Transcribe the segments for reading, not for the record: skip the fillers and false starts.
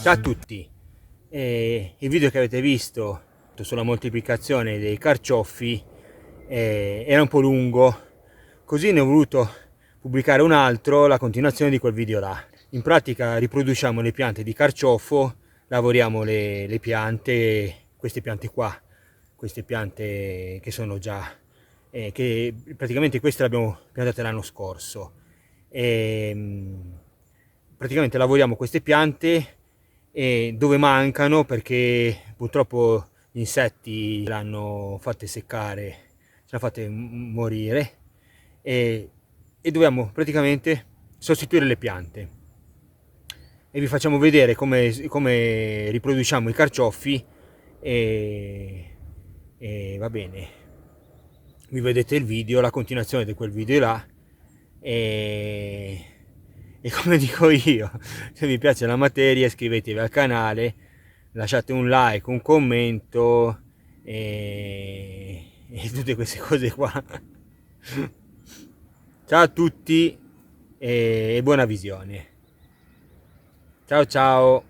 Ciao a tutti, il video che avete visto sulla moltiplicazione dei carciofi era un po' lungo, così ne ho voluto pubblicare un altro, la continuazione di quel video là. In pratica riproduciamo le piante di carciofo, lavoriamo le piante, queste piante qua, queste piante che sono già, che praticamente queste le abbiamo piantate l'anno scorso. Praticamente lavoriamo queste piante dove mancano perché purtroppo gli insetti l'hanno fatte seccare, ce l'hanno fatte morire e dobbiamo praticamente sostituire le piante e vi facciamo vedere come riproduciamo i carciofi e va bene, vi vedete il video, la continuazione di quel video là e come dico io, se vi piace la materia iscrivetevi al canale, lasciate un like, un commento e tutte queste cose qua. Ciao a tutti e buona visione. Ciao ciao.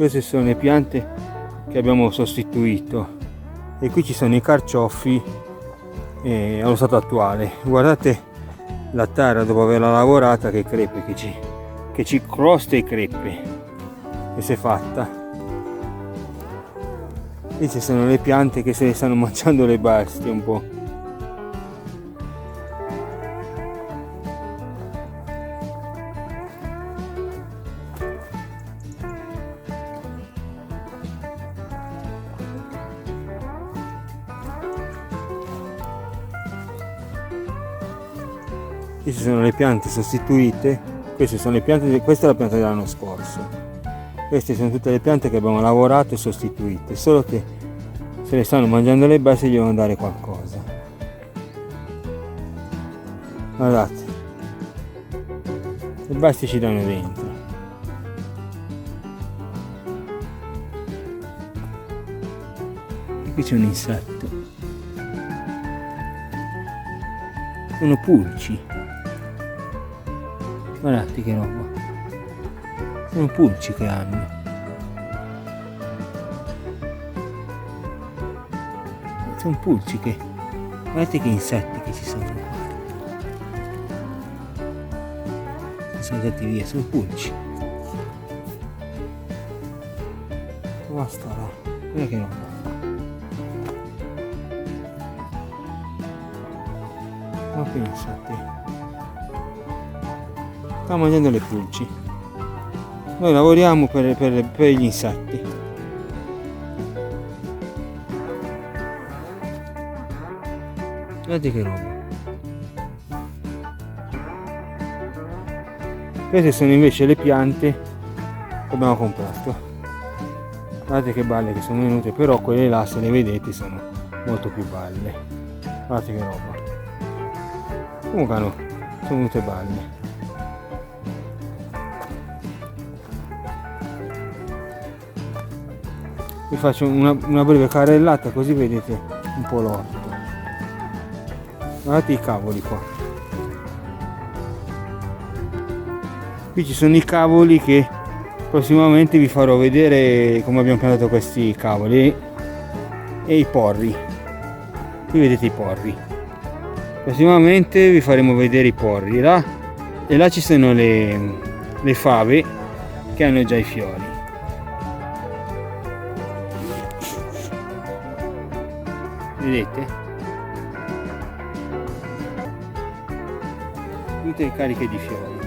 Queste sono le piante che abbiamo sostituito e qui ci sono i carciofi allo stato attuale. Guardate la terra dopo averla lavorata, che crepe che ci crosta e crepe che si è fatta. E ci sono le piante che se ne stanno mangiando le bestie un po'. Queste sono le piante sostituite, queste sono le piante, questa è la pianta dell'anno scorso. Queste sono tutte le piante che abbiamo lavorato e sostituite, solo che se le stanno mangiando le bestie gli devono dare qualcosa. Guardate, le bestie ci danno dentro. E qui c'è un insetto. Sono pulci. Guardate che roba. Sono pulci che hanno. Sono pulci che... Guardate che insetti che ci sono qua. Sono andati via, sono pulci. Basta là. Guarda che roba. Ma pensate. Sta mangiando le pulci. Noi lavoriamo per gli insetti. Guardate che roba. Queste sono invece le piante che abbiamo comprato. Guardate che balle che sono venute, però quelle là, se le vedete, sono molto più balle. Guardate che roba. Comunque no, sono venute balle. Vi faccio una breve carrellata così vedete un po' l'orto. Guardate i cavoli qua. Qui ci sono i cavoli che prossimamente vi farò vedere come abbiamo piantato questi cavoli e i porri. Qui vedete i porri. Prossimamente vi faremo vedere i porri là, e là ci sono le fave che hanno già i fiori. Vedete? Tutte le cariche di fiori.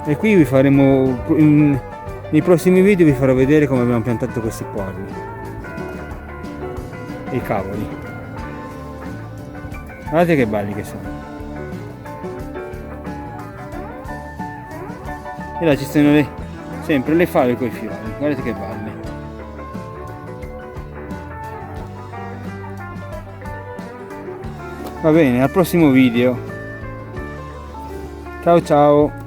E qui vi faremo, nei prossimi video vi farò vedere come abbiamo piantato questi porri e i cavoli. Guardate che belli che sono. E là ci sono sempre le fave con i fiori. Guardate che belli. Va bene, al prossimo video. Ciao ciao.